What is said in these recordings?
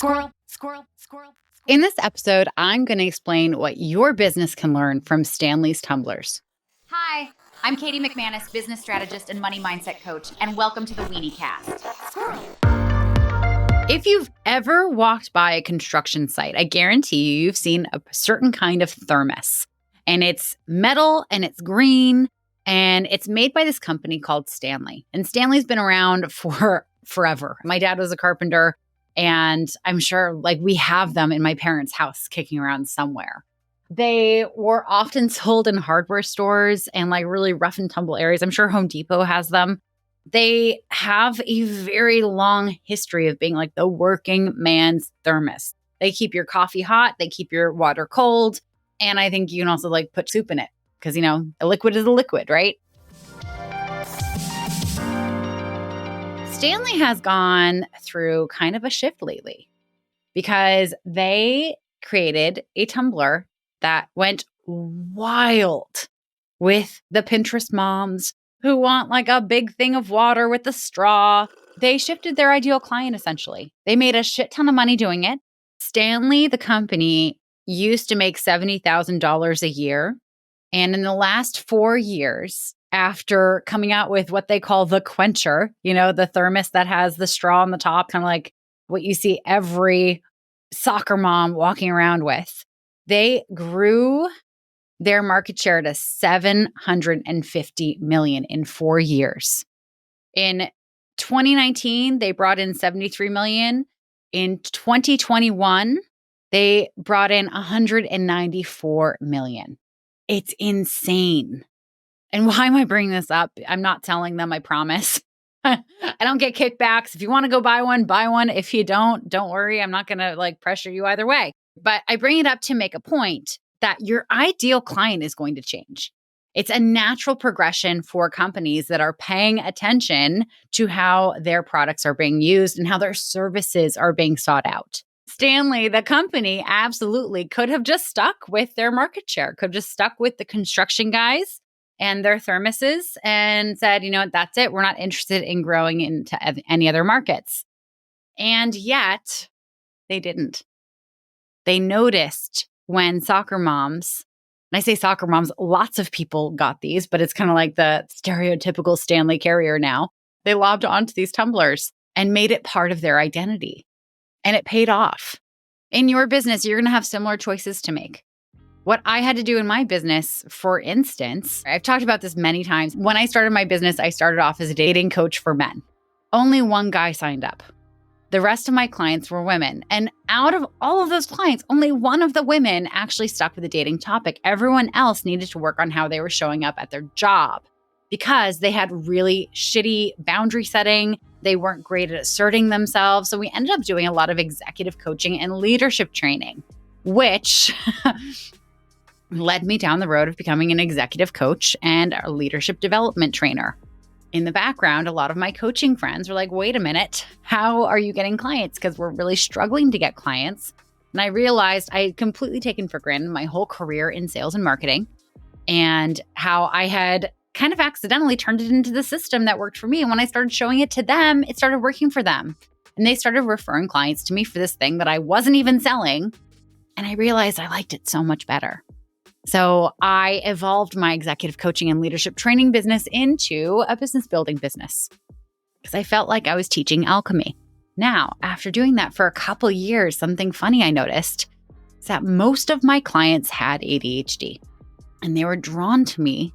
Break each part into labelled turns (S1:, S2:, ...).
S1: Squirrel, squirrel, squirrel. In this episode, I'm going to explain what your business can learn from Stanley's Tumblers.
S2: Hi, I'm Katie McManus, business strategist and money mindset coach, and welcome to the Weenie Cast. Squirrel.
S1: If you've ever walked by a construction site, I guarantee you've seen a certain kind of thermos. And it's metal and it's green and it's made by this company called Stanley. And Stanley's been around for forever. My dad was a carpenter and I'm sure we have them in my parents' house kicking around somewhere. They were often sold in hardware stores and really rough and tumble areas. I'm sure Home Depot has them. They have a very long history of being the working man's thermos. They keep your coffee hot. They keep your water cold. And I think you can also put soup in it because, a liquid is a liquid, right? Stanley has gone through kind of a shift lately because they created a tumbler that went wild with the Pinterest moms who want a big thing of water with a straw. They shifted their ideal client, essentially. They made a shit ton of money doing it. Stanley, the company, used to make $70,000 a year. And in the last 4 years, after coming out with what they call the quencher, the thermos that has the straw on the top, kind of like what you see every soccer mom walking around with, they grew their market share to $750 million in 4 years. In 2019, they brought in $73 million. In 2021, they brought in $194 million. It's insane. And why am I bringing this up? I'm not telling them, I promise. I don't get kickbacks. If you want to go buy one, buy one. If you don't worry. I'm not going to pressure you either way. But I bring it up to make a point that your ideal client is going to change. It's a natural progression for companies that are paying attention to how their products are being used and how their services are being sought out. Stanley, the company, absolutely could have just stuck with their market share, could have just stuck with the construction guys and their thermoses and said, that's it. We're not interested in growing into any other markets. And yet they didn't. They noticed when soccer moms, and I say soccer moms, lots of people got these, but it's kind of like the stereotypical Stanley carrier now. They lobbed onto these tumblers and made it part of their identity. And it paid off. In your business, you're going to have similar choices to make. What I had to do in my business, for instance, I've talked about this many times. When I started my business, I started off as a dating coach for men. Only one guy signed up. The rest of my clients were women. And out of all of those clients, only one of the women actually stuck with the dating topic. Everyone else needed to work on how they were showing up at their job because they had really shitty boundary setting. They weren't great at asserting themselves. So we ended up doing a lot of executive coaching and leadership training, which led me down the road of becoming an executive coach and a leadership development trainer. In the background, a lot of my coaching friends were like, wait a minute, how are you getting clients? Because we're really struggling to get clients. And I realized I had completely taken for granted my whole career in sales and marketing and how I had kind of accidentally turned it into the system that worked for me. And when I started showing it to them, it started working for them. And they started referring clients to me for this thing that I wasn't even selling. And I realized I liked it so much better. So I evolved my executive coaching and leadership training business into a business building business because I felt like I was teaching alchemy. Now, after doing that for a couple years, something funny I noticed is that most of my clients had ADHD and they were drawn to me,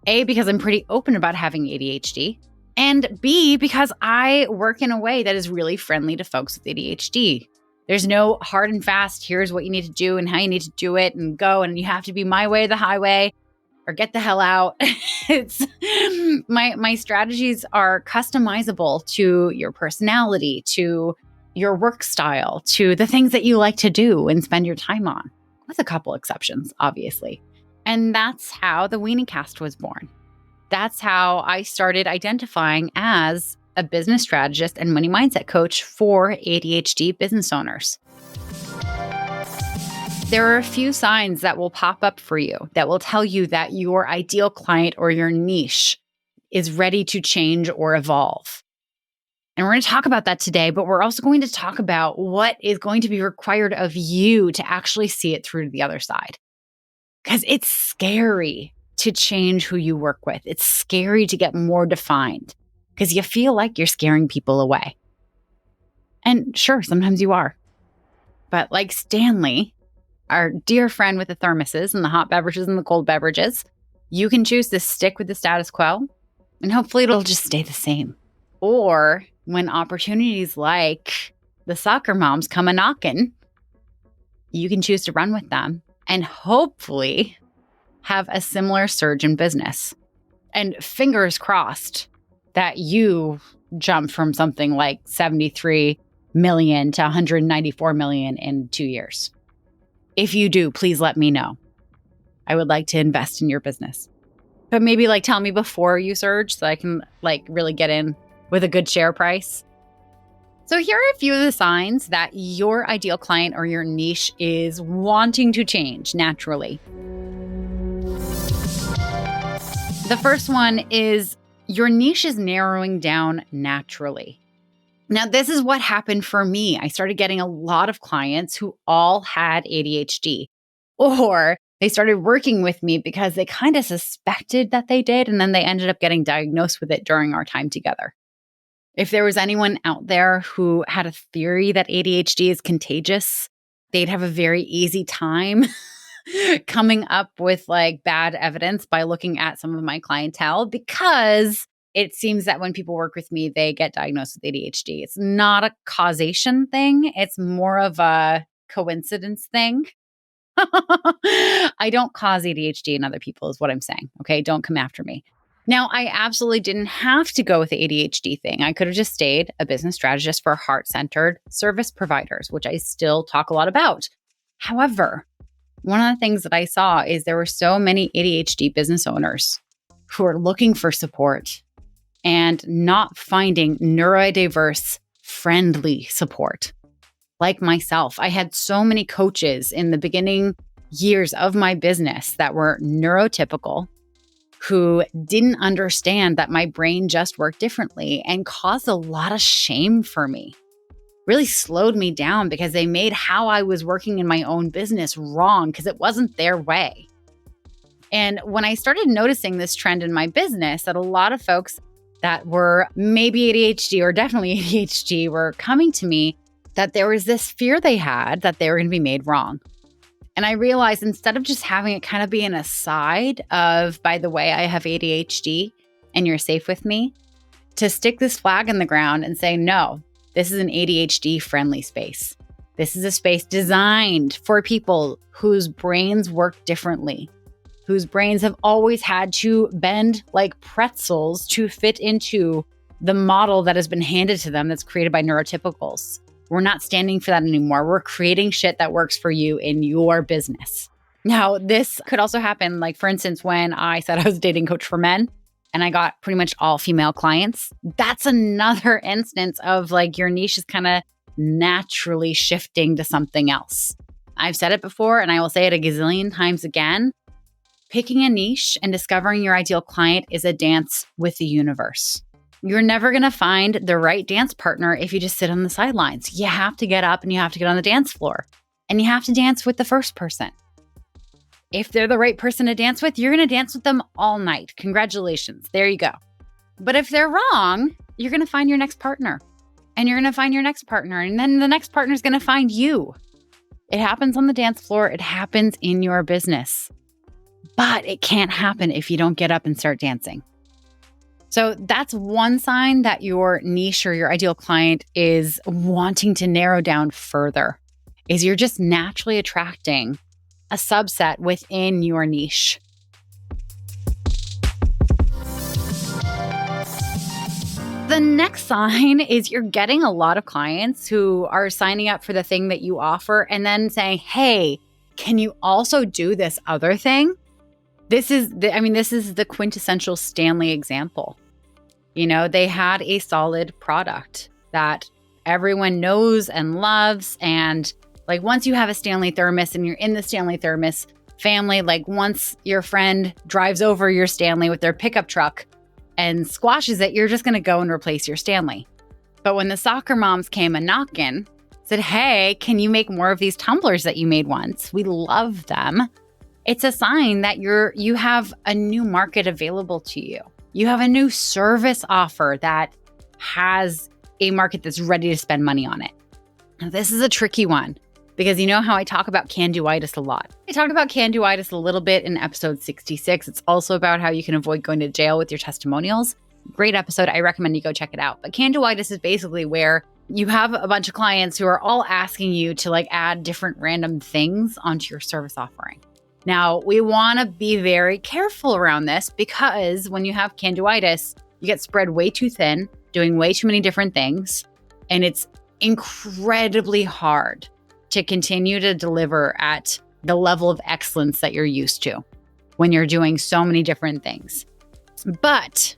S1: A, because I'm pretty open about having ADHD, and B, because I work in a way that is really friendly to folks with ADHD. There's no hard and fast, here's what you need to do and how you need to do it and go, and you have to be my way or the highway or get the hell out. It's my strategies are customizable to your personality, to your work style, to the things that you like to do and spend your time on, with a couple exceptions, obviously. And that's how the Weenie Cast was born. That's how I started identifying as a business strategist and money mindset coach for ADHD business owners. There are a few signs that will pop up for you that will tell you that your ideal client or your niche is ready to change or evolve. And we're going to talk about that today, but we're also going to talk about what is going to be required of you to actually see it through to the other side. Because it's scary to change who you work with. It's scary to get more defined because you feel like you're scaring people away. And sure, sometimes you are. But like Stanley, our dear friend with the thermoses and the hot beverages and the cold beverages, you can choose to stick with the status quo and hopefully it'll just stay the same. Or when opportunities like the soccer moms come a-knocking, you can choose to run with them and hopefully have a similar surge in business. And fingers crossed that you jump from something like 73 million to 194 million in 2 years. If you do, please let me know. I would like to invest in your business. But maybe tell me before you surge so I can really get in with a good share price. So here are a few of the signs that your ideal client or your niche is wanting to change naturally. The first one is your niche is narrowing down naturally. Now, this is what happened for me. I started getting a lot of clients who all had ADHD, or they started working with me because they kind of suspected that they did, and then they ended up getting diagnosed with it during our time together. If there was anyone out there who had a theory that ADHD is contagious, they'd have a very easy time coming up with bad evidence by looking at some of my clientele, because it seems that when people work with me, they get diagnosed with ADHD. It's not a causation thing. It's more of a coincidence thing. I don't cause ADHD in other people is what I'm saying. Okay. Don't come after me. Now, I absolutely didn't have to go with the ADHD thing. I could have just stayed a business strategist for heart-centered service providers, which I still talk a lot about. However, one of the things that I saw is there were so many ADHD business owners who are looking for support and not finding neurodiverse friendly support. Like myself, I had so many coaches in the beginning years of my business that were neurotypical, who didn't understand that my brain just worked differently and caused a lot of shame for me. Really slowed me down because they made how I was working in my own business wrong because it wasn't their way. And when I started noticing this trend in my business, that a lot of folks that were maybe ADHD or definitely ADHD were coming to me, that there was this fear they had that they were going to be made wrong. And I realized instead of just having it kind of be an aside of, by the way, I have ADHD and you're safe with me, to stick this flag in the ground and say, no, this is an ADHD friendly space. This is a space designed for people whose brains work differently, whose brains have always had to bend like pretzels to fit into the model that has been handed to them that's created by neurotypicals. We're not standing for that anymore. We're creating shit that works for you in your business. Now, this could also happen, for instance, when I said I was a dating coach for men and I got pretty much all female clients. That's another instance of your niche is kind of naturally shifting to something else. I've said it before and I will say it a gazillion times again. Picking a niche and discovering your ideal client is a dance with the universe. You're never going to find the right dance partner if you just sit on the sidelines. You have to get up and you have to get on the dance floor. And you have to dance with the first person. If they're the right person to dance with, you're going to dance with them all night. Congratulations. There you go. But if they're wrong, you're going to find your next partner. And you're going to find your next partner. And then the next partner is going to find you. It happens on the dance floor. It happens in your business. But it can't happen if you don't get up and start dancing. So that's one sign that your niche or your ideal client is wanting to narrow down further, is you're just naturally attracting a subset within your niche. The next sign is you're getting a lot of clients who are signing up for the thing that you offer and then saying, hey, can you also do this other thing? This is the quintessential Stanley example. They had a solid product that everyone knows and loves. And once you have a Stanley thermos and you're in the Stanley thermos family, once your friend drives over your Stanley with their pickup truck and squashes it, you're just going to go and replace your Stanley. But when the soccer moms came a knocking, said, hey, can you make more of these tumblers that you made once? We love them. It's a sign that you have a new market available to you. You have a new service offer that has a market that's ready to spend money on it. Now, this is a tricky one because you know how I talk about can-do-itis a lot. I talked about can-do-itis a little bit in episode 66. It's also about how you can avoid going to jail with your testimonials. Great episode. I recommend you go check it out. But can-do-itis is basically where you have a bunch of clients who are all asking you to add different random things onto your service offering. Now, we want to be very careful around this because when you have can-do-itis, you get spread way too thin, doing way too many different things, and it's incredibly hard to continue to deliver at the level of excellence that you're used to when you're doing so many different things. But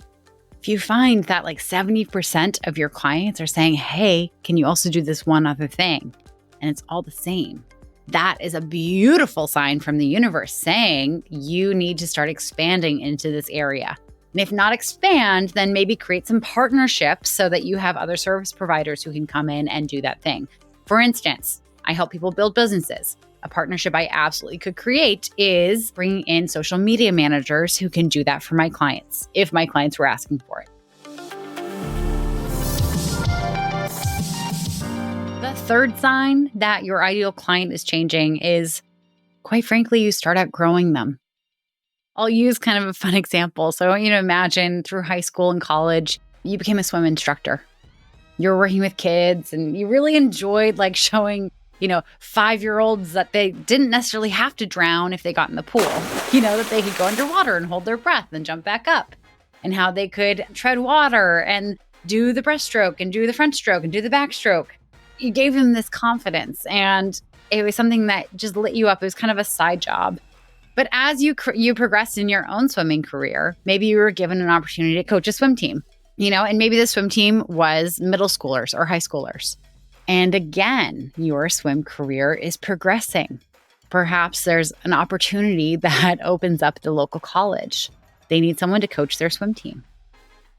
S1: if you find that 70% of your clients are saying, hey, can you also do this one other thing? And it's all the same. That is a beautiful sign from the universe saying you need to start expanding into this area. And if not expand, then maybe create some partnerships so that you have other service providers who can come in and do that thing. For instance, I help people build businesses. A partnership I absolutely could create is bringing in social media managers who can do that for my clients, if my clients were asking for it. The third sign that your ideal client is changing is, quite frankly, you start outgrowing them. I'll use kind of a fun example. So I want you to imagine through high school and college, you became a swim instructor. You're working with kids and you really enjoyed showing 5-year-olds that they didn't necessarily have to drown if they got in the pool, that they could go underwater and hold their breath and jump back up, and how they could tread water and do the breaststroke and do the front stroke and do the backstroke. You gave them this confidence and it was something that just lit you up. It was kind of a side job. But as you progressed in your own swimming career, maybe you were given an opportunity to coach a swim team, and maybe the swim team was middle schoolers or high schoolers. And again, your swim career is progressing. Perhaps there's an opportunity that opens up at the local college. They need someone to coach their swim team.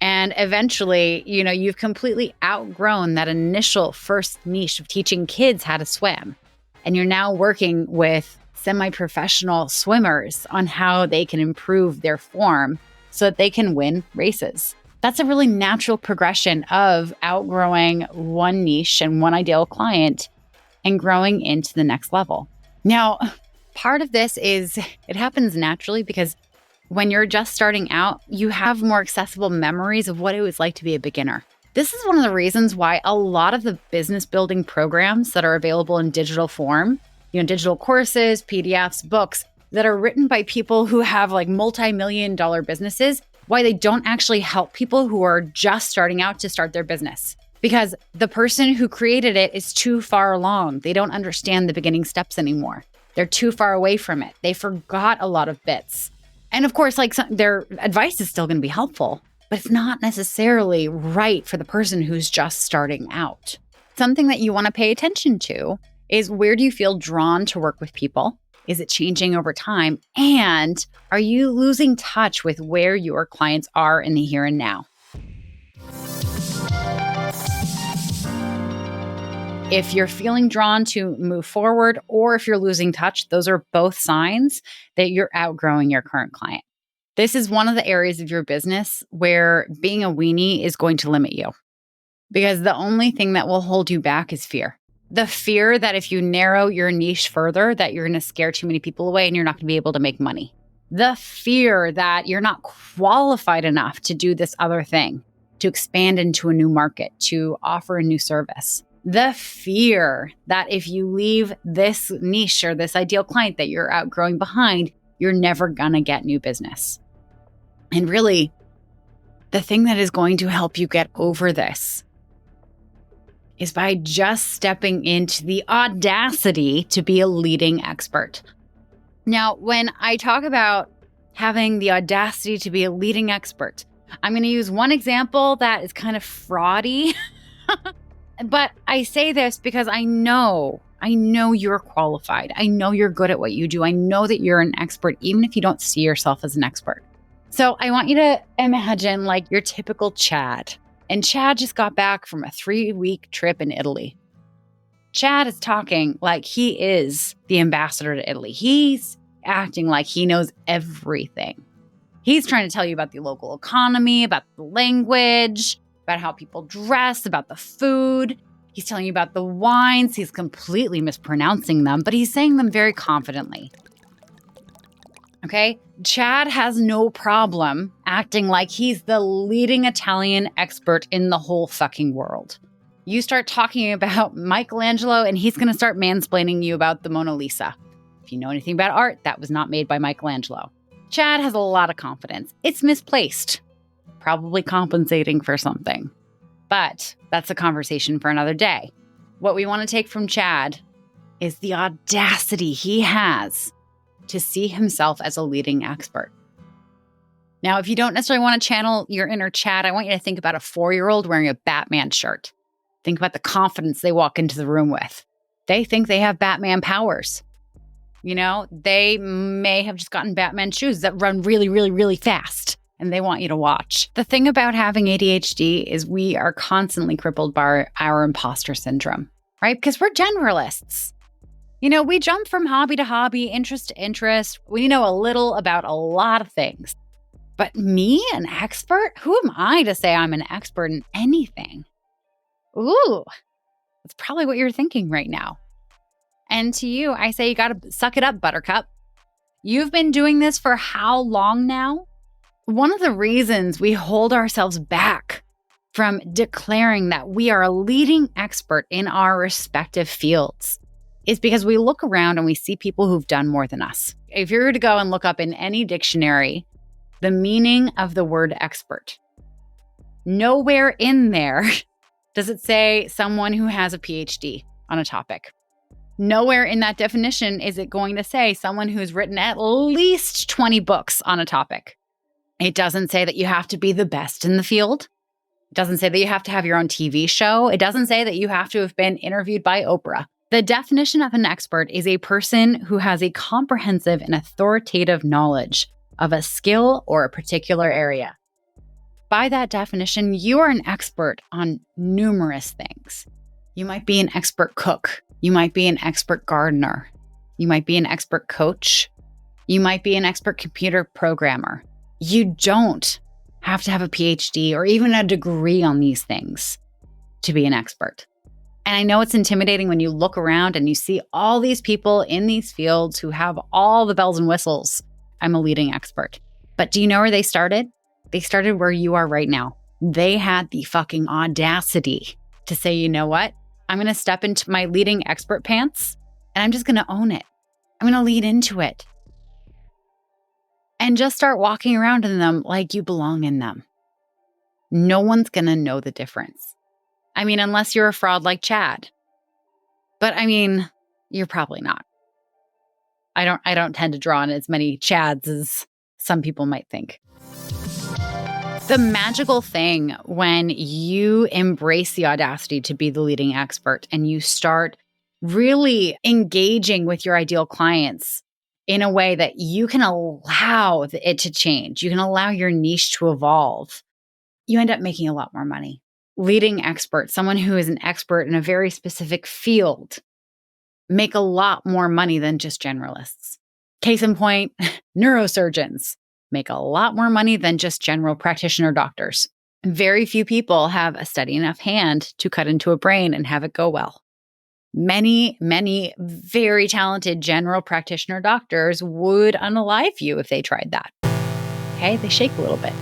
S1: And eventually, you've completely outgrown that initial first niche of teaching kids how to swim. And you're now working with semi-professional swimmers on how they can improve their form so that they can win races. That's a really natural progression of outgrowing one niche and one ideal client and growing into the next level. Now, part of this is it happens naturally because when you're just starting out, you have more accessible memories of what it was like to be a beginner. This is one of the reasons why a lot of the business building programs that are available in digital form, digital courses, PDFs, books that are written by people who have multi-million-dollar businesses, why they don't actually help people who are just starting out to start their business. Because the person who created it is too far along. They don't understand the beginning steps anymore. They're too far away from it. They forgot a lot of bits. And of course, their advice is still going to be helpful, but it's not necessarily right for the person who's just starting out. Something that you want to pay attention to is, where do you feel drawn to work with people? Is it changing over time? And are you losing touch with where your clients are in the here and now? If you're feeling drawn to move forward, or if you're losing touch, those are both signs that you're outgrowing your current client. This is one of the areas of your business where being a weenie is going to limit you, because the only thing that will hold you back is fear. The fear that if you narrow your niche further, that you're going to scare too many people away and you're not going to be able to make money. The fear that you're not qualified enough to do this other thing, to expand into a new market, to offer a new service. The fear that if you leave this niche or this ideal client that you're outgrowing behind, you're never going to get new business. And really, the thing that is going to help you get over this is by just stepping into the audacity to be a leading expert. Now, when I talk about having the audacity to be a leading expert, I'm going to use one example that is kind of fraudy, but I say this because I know you're qualified. I know you're good at what you do. I know that you're an expert, even if you don't see yourself as an expert. So I want you to imagine your typical Chad. And Chad just got back from a 3-week trip in Italy. Chad is talking like he is the ambassador to Italy. He's acting like he knows everything. He's trying to tell you about the local economy, about the language, about how people dress, about the food. He's telling you about the wines. He's completely mispronouncing them, but he's saying them very confidently. Okay? Chad has no problem acting like he's the leading Italian expert in the whole fucking world. You start talking about Michelangelo, and he's going to start mansplaining you about the Mona Lisa. If you know anything about art, that was not made by Michelangelo. Chad has a lot of confidence. It's misplaced, probably compensating for something. But that's a conversation for another day. What we want to take from Chad is the audacity he has to see himself as a leading expert. Now, if you don't necessarily want to channel your inner Chad, I want you to think about a 4-year-old wearing a Batman shirt. Think about the confidence they walk into the room with. They think they have Batman powers. You know, they may have just gotten Batman shoes that run really, really, really fast, and they want you to watch. The thing about having ADHD is we are constantly crippled by our imposter syndrome, right? Because we're generalists. You know, we jump from hobby to hobby, interest to interest. We know a little about a lot of things. But me, an expert? Who am I to say I'm an expert in anything? Ooh, that's probably what you're thinking right now. And to you, I say you got to suck it up, Buttercup. You've been doing this for how long now? One of the reasons we hold ourselves back from declaring that we are a leading expert in our respective fields is because we look around and we see people who've done more than us. If you were to go and look up in any dictionary the meaning of the word expert, nowhere in there does it say someone who has a PhD on a topic. Nowhere in that definition is it going to say someone who's written at least 20 books on a topic. It doesn't say that you have to be the best in the field. It doesn't say that you have to have your own TV show. It doesn't say that you have to have been interviewed by Oprah. The definition of an expert is a person who has a comprehensive and authoritative knowledge of a skill or a particular area. By that definition, you are an expert on numerous things. You might be an expert cook. You might be an expert gardener. You might be an expert coach. You might be an expert computer programmer. You don't have to have a PhD or even a degree on these things to be an expert. And I know it's intimidating when you look around and you see all these people in these fields who have all the bells and whistles. I'm a leading expert. But do you know where they started? They started where you are right now. They had the fucking audacity to say, you know what? I'm going to step into my leading expert pants and I'm just going to own it. I'm going to lead into it. And just start walking around in them like you belong in them. No one's going to know the difference. I mean, unless you're a fraud like Chad. But I mean, you're probably not. I don't tend to draw on as many Chads as some people might think. The magical thing when you embrace the audacity to be the leading expert and you start really engaging with your ideal clients in a way that you can allow it to change, you can allow your niche to evolve, you end up making a lot more money. Leading expert, someone who is an expert in a very specific field, make a lot more money than just generalists. Case in point, neurosurgeons make a lot more money than just general practitioner doctors. Very few people have a steady enough hand to cut into a brain and have it go well. Many, many very talented general practitioner doctors would unalive you if they tried that. Okay, they shake a little bit.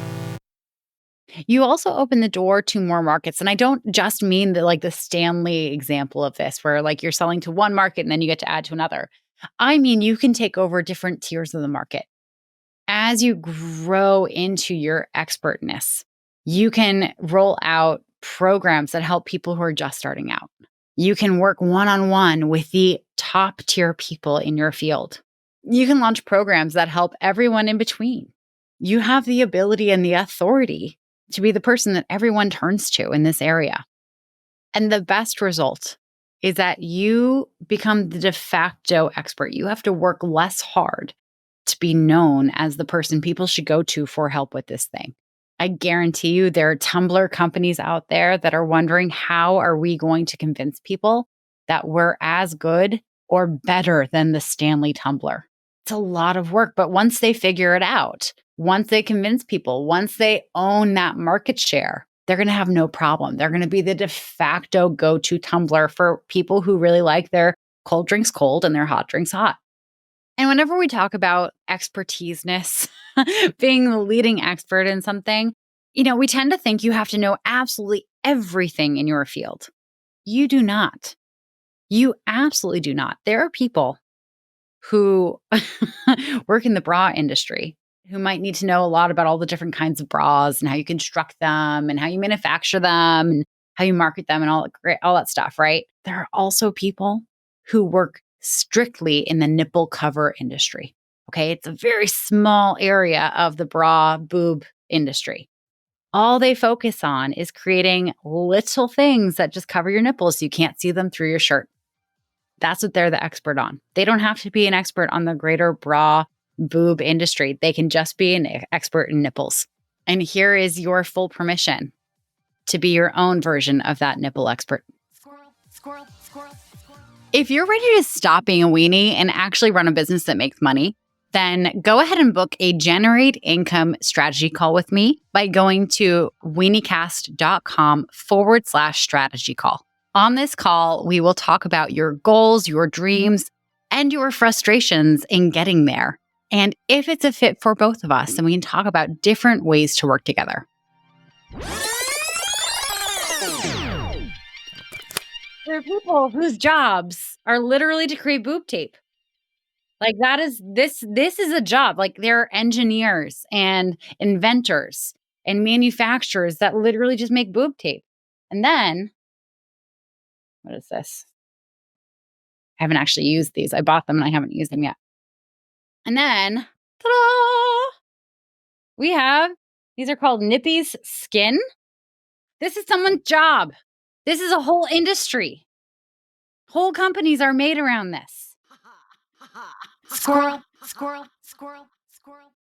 S1: You also open the door to more markets. And I don't just mean the Stanley example of this, where you're selling to one market and then you get to add to another. I mean, you can take over different tiers of the market. As you grow into your expertness, you can roll out programs that help people who are just starting out. You can work one-on-one with the top tier people in your field. You can launch programs that help everyone in between. You have the ability and the authority to be the person that everyone turns to in this area. And the best result is that you become the de facto expert. You have to work less hard to be known as the person people should go to for help with this thing. I guarantee you there are tumbler companies out there that are wondering, how are we going to convince people that we're as good or better than the Stanley Tumbler? It's a lot of work, but once they figure it out, once they convince people, once they own that market share, they're going to have no problem. They're going to be the de facto go-to tumbler for people who really like their cold drinks cold and their hot drinks hot. And whenever we talk about expertiseness, being the leading expert in something, we tend to think you have to know absolutely everything in your field. You do not. You absolutely do not. There are people who work in the bra industry who might need to know a lot about all the different kinds of bras and how you construct them and how you manufacture them and how you market them and all that stuff, right? There are also people who work strictly in the nipple cover industry. Okay. It's a very small area of the bra boob industry. All they focus on is creating little things that just cover your nipples so you can't see them through your shirt. That's what they're the expert on. They don't have to be an expert on the greater bra boob industry. They can just be an expert in nipples. And here is your full permission to be your own version of that nipple expert.
S2: Squirrel, squirrel, squirrel, squirrel.
S1: If you're ready to stop being a weenie and actually run a business that makes money, then go ahead and book a Generate Income strategy call with me by going to weeniecast.com/strategy call. On this call, we will talk about your goals, your dreams, and your frustrations in getting there. And if it's a fit for both of us, then we can talk about different ways to work together. There are people whose jobs are literally to create boob tape. Like this is a job. Like there are engineers and inventors and manufacturers that literally just make boob tape. And then, what is this? I haven't actually used these. I bought them and I haven't used them yet. And then, ta-da! These are called Nippy's Skin. This is someone's job. This is a whole industry. Whole companies are made around this.
S2: Squirrel, squirrel, squirrel, squirrel.